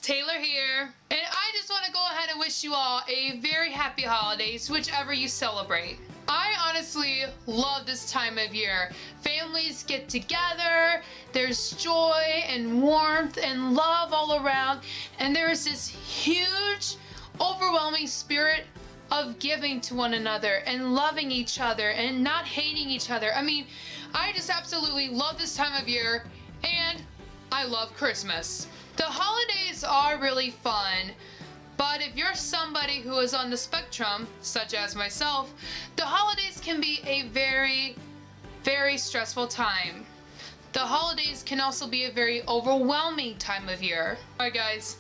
Taylor here, and I just want to go ahead and wish you all a very happy holidays, whichever you celebrate. I honestly love this time of year. Families get together, there's joy and warmth and love all around, and there's this huge, overwhelming spirit of giving to one another and loving each other and not hating each other. I mean, I just absolutely love this time of year, and I love Christmas. The holidays are really fun, but if you're somebody who is on the spectrum, such as myself, the holidays can be a very, very stressful time. The holidays can also be a very overwhelming time of year. Alright guys,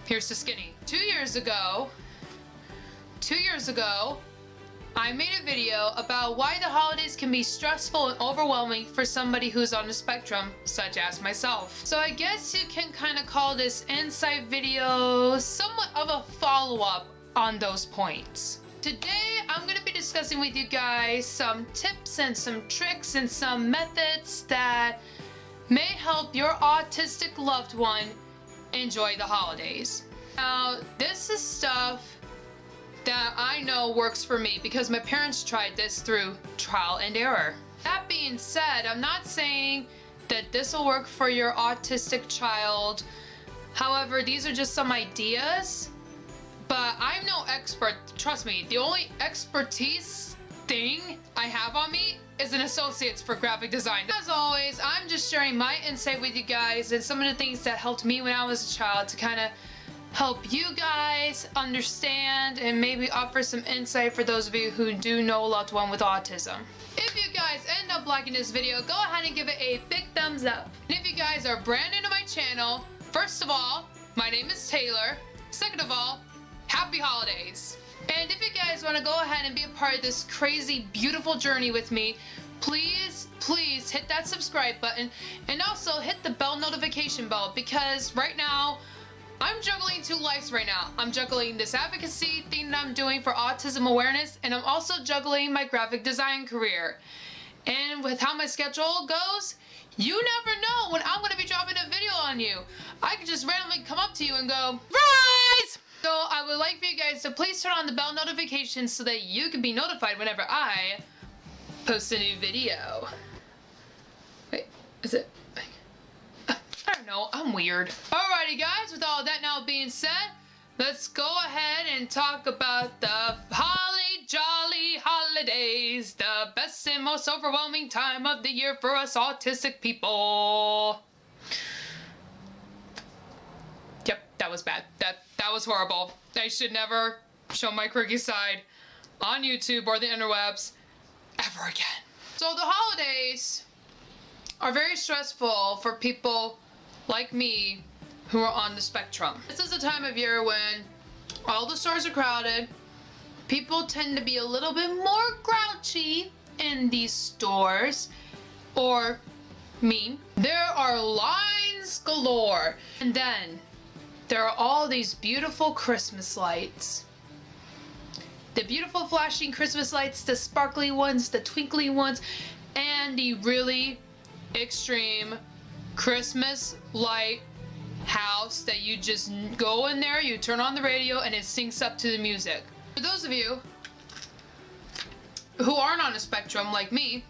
here's the skinny. 2 years ago, I made a video about why the holidays can be stressful and overwhelming for somebody who's on the spectrum, such as myself. So I guess you can kind of call this insight video somewhat of a follow-up on those points. Today, I'm going to be discussing with you guys some tips and some tricks and some methods that may help your autistic loved one enjoy the holidays. Now, this is stuff that I know works for me because my parents tried this through trial and error. That being said, I'm not saying that this will work for your autistic child. However, these are just some ideas, but I'm no expert. Trust me, the only expertise thing I have on me is an associate's for graphic design. As always, I'm just sharing my insight with you guys and some of the things that helped me when I was a child to kind of help you guys understand and maybe offer some insight for those of you who do know a loved one with autism. If you guys end up liking this video, go ahead and give it a big thumbs up. And if you guys are brand new to my channel, first of all, my name is Taylor. Second of all, happy holidays. And if you guys want to go ahead and be a part of this crazy, beautiful journey with me, please hit that subscribe button and also hit the bell notification bell, because right now, I'm juggling 2 lives right now. I'm juggling this advocacy thing that I'm doing for autism awareness, and I'm also juggling my graphic design career. And with how my schedule goes, you never know when I'm going to be dropping a video on you. I could just randomly come up to you and go, "Rise!" So I would like for you guys to please turn on the bell notifications so that you can be notified whenever I post a new video. Wait, is it? I don't know, I'm weird. Alrighty guys, with all that now being said, let's go ahead and talk about the holly jolly holidays, the best and most overwhelming time of the year for us autistic people. Yep, that was bad. That was horrible. I should never show my quirky side on YouTube or the interwebs ever again. So the holidays are very stressful for people like me who are on the spectrum. This is a time of year when all the stores are crowded. People tend to be a little bit more grouchy in these stores, or mean. There are lines galore. And then there are all these beautiful Christmas lights. The beautiful flashing Christmas lights, the sparkly ones, the twinkly ones, and the really extreme Christmas light house that you just go in there, you turn on the radio, and it syncs up to the music. For those of you who aren't on a spectrum like me,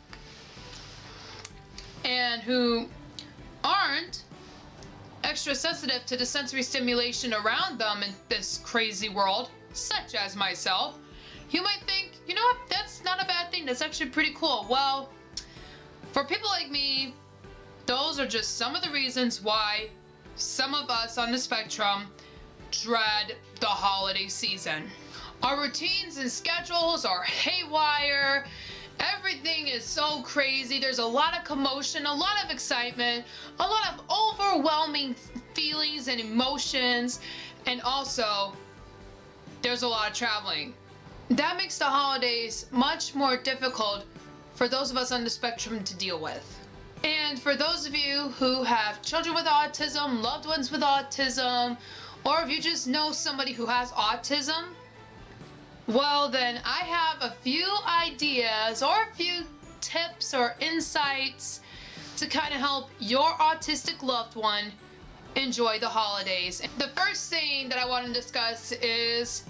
and who aren't extra sensitive to the sensory stimulation around them in this crazy world, such as myself, you might think, you know what, that's not a bad thing, that's actually pretty cool. Well, for people like me, those are just some of the reasons why some of us on the spectrum dread the holiday season. Our routines and schedules are haywire. Everything is so crazy. There's a lot of commotion, a lot of excitement, a lot of overwhelming feelings and emotions, and also there's a lot of traveling. That makes the holidays much more difficult for those of us on the spectrum to deal with. And for those of you who have children with autism, loved ones with autism, or if you just know somebody who has autism, well then I have a few ideas or a few tips or insights to kind of help your autistic loved one enjoy the holidays. The first thing that I want to discuss is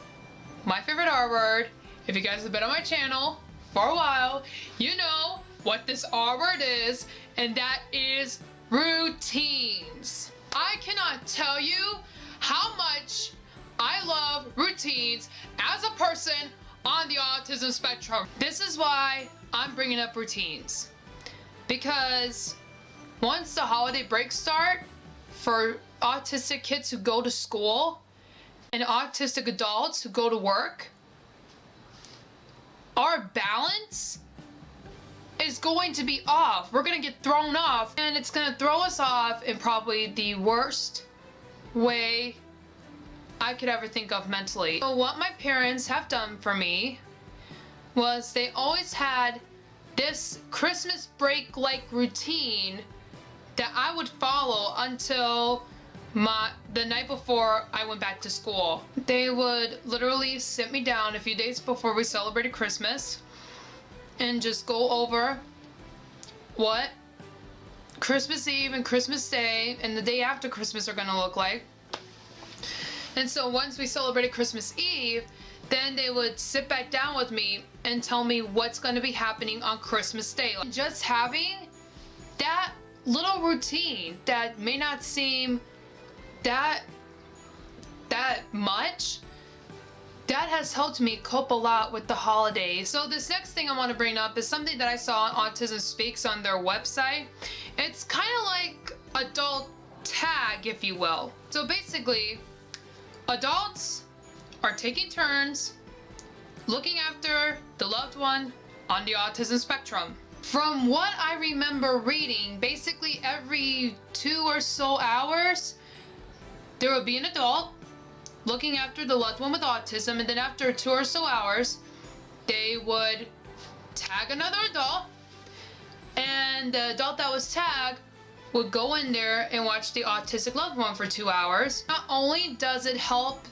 my favorite R word. If you guys have been on my channel for a while, you know what this R word is, and that is routines. I cannot tell you how much I love routines as a person on the autism spectrum. This is why I'm bringing up routines. Because once the holiday breaks start, for autistic kids who go to school and autistic adults who go to work, our balance is going to be off. We're gonna get thrown off, and it's gonna throw us off in probably the worst way I could ever think of mentally. So what my parents have done for me was they always had this Christmas break like routine that I would follow until the night before I went back to school. They would literally sit me down a few days before we celebrated Christmas and just go over what Christmas Eve and Christmas Day and the day after Christmas are gonna look like. And so once we celebrated Christmas Eve, then they would sit back down with me and tell me what's gonna be happening on Christmas Day. Just having that little routine that may not seem that much, that has helped me cope a lot with the holidays. So this next thing I want to bring up is something that I saw on Autism Speaks on their website. It's kind of like adult tag, if you will. So basically, adults are taking turns looking after the loved one on the autism spectrum. From what I remember reading, basically every 2 or so hours, there would be an adult looking after the loved one with autism, and then after 2 or so hours, they would tag another adult, and the adult that was tagged would go in there and watch the autistic loved one for 2 hours. Not only does it help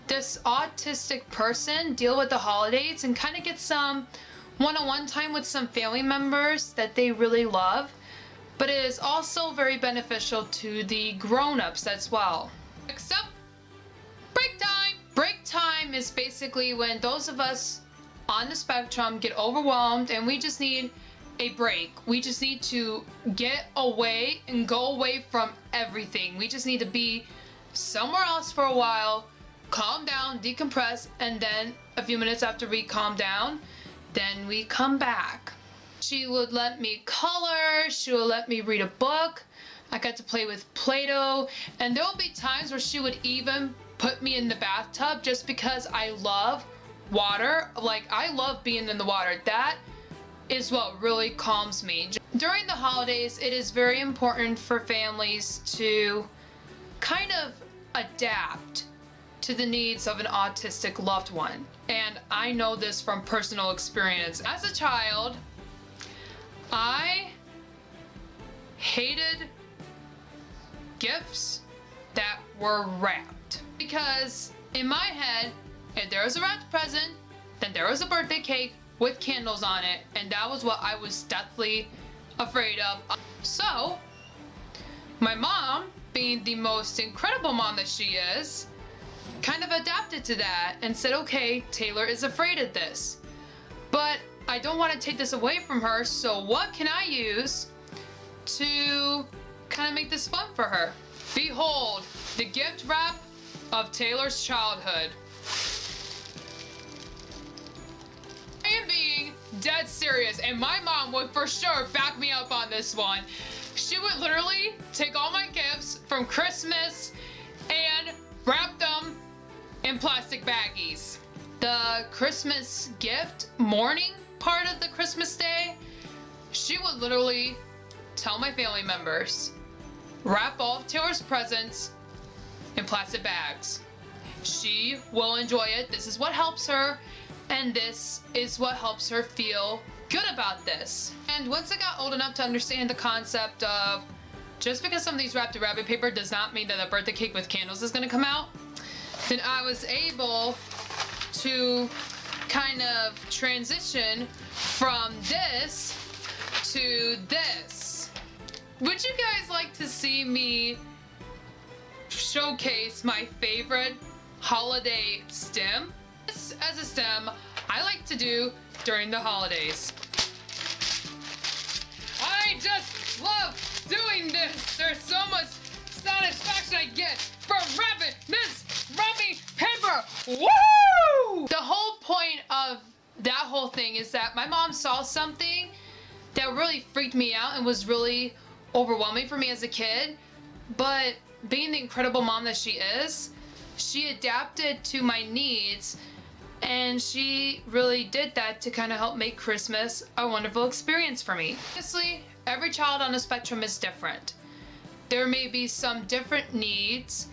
this autistic person deal with the holidays and kind of get some one-on-one time with some family members that they really love, but it is also very beneficial to the grown-ups as well. Next up, break time. Break time is basically when those of us on the spectrum get overwhelmed and we just need a break. We just need to get away and go away from everything. We just need to be somewhere else for a while, calm down, decompress, and then a few minutes after we calm down, then we come back. She would let me color, she would let me read a book, I got to play with Play-Doh, and there will be times where she would even put me in the bathtub just because I love water. Like, I love being in the water. That is what really calms me. During the holidays, it is very important for families to kind of adapt to the needs of an autistic loved one. And I know this from personal experience. As a child, I hated gifts that were wrapped. Because in my head, if there was a wrapped present, then there was a birthday cake with candles on it, and that was what I was deathly afraid of. So, my mom, being the most incredible mom that she is, kind of adapted to that and said, okay, Taylor is afraid of this, but I don't want to take this away from her, so what can I use to kind of make this fun for her? Behold, the gift wrap of Taylor's childhood. I am being dead serious, and my mom would for sure back me up on this one. She would literally take all my gifts from Christmas and wrap them in plastic baggies. The Christmas gift morning part of the Christmas day, she would literally tell my family members, wrap all of Taylor's presents in plastic bags. She will enjoy it. This is what helps her, and this is what helps her feel good about this. And once I got old enough to understand the concept of just because something's wrapped in wrapping paper does not mean that a birthday cake with candles is gonna come out, then I was able to kind of transition from this to this. Would you guys like to see me showcase my favorite holiday stem. This as a stem I like to do during the holidays. I just love doing this. There's so much satisfaction I get from wrapping this wrapping paper. Woo! The whole point of that whole thing is that my mom saw something that really freaked me out and was really overwhelming for me as a kid, but being the incredible mom that she is, she adapted to my needs, and she really did that to kind of help make Christmas a wonderful experience for me. Obviously, every child on the spectrum is different. There may be some different needs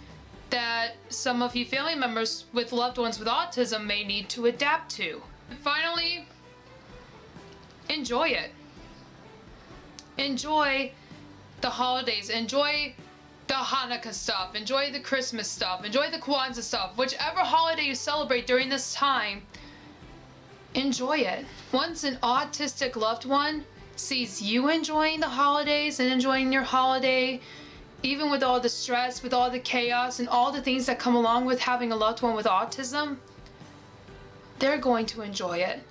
that some of you family members with loved ones with autism may need to adapt to. And finally, enjoy it. Enjoy the holidays. Enjoy the Hanukkah stuff. Enjoy the Christmas stuff. Enjoy the Kwanzaa stuff. Whichever holiday you celebrate during this time, enjoy it. Once an autistic loved one sees you enjoying the holidays and enjoying your holiday, even with all the stress, with all the chaos, and all the things that come along with having a loved one with autism, they're going to enjoy it.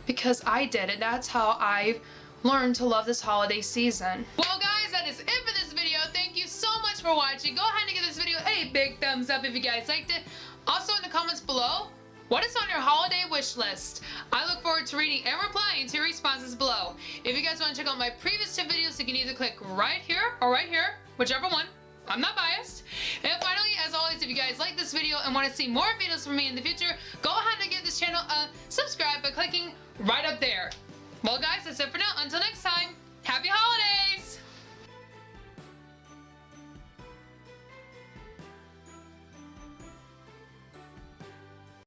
Because I did it. That's how I've learned to love this holiday season. Well guys, that is it for this video. Thank you so much for watching. Go ahead and give this video a big thumbs up if you guys liked it. Also in the comments below, what is on your holiday wish list? I look forward to reading and replying to your responses below. If you guys want to check out my previous 2 videos, you can either click right here or right here, whichever one. I'm not biased. And finally, as always, if you guys like this video and want to see more videos from me in the future, go ahead and give this channel a subscribe by clicking right up there. Well guys, that's it for now. Until next time, happy holidays!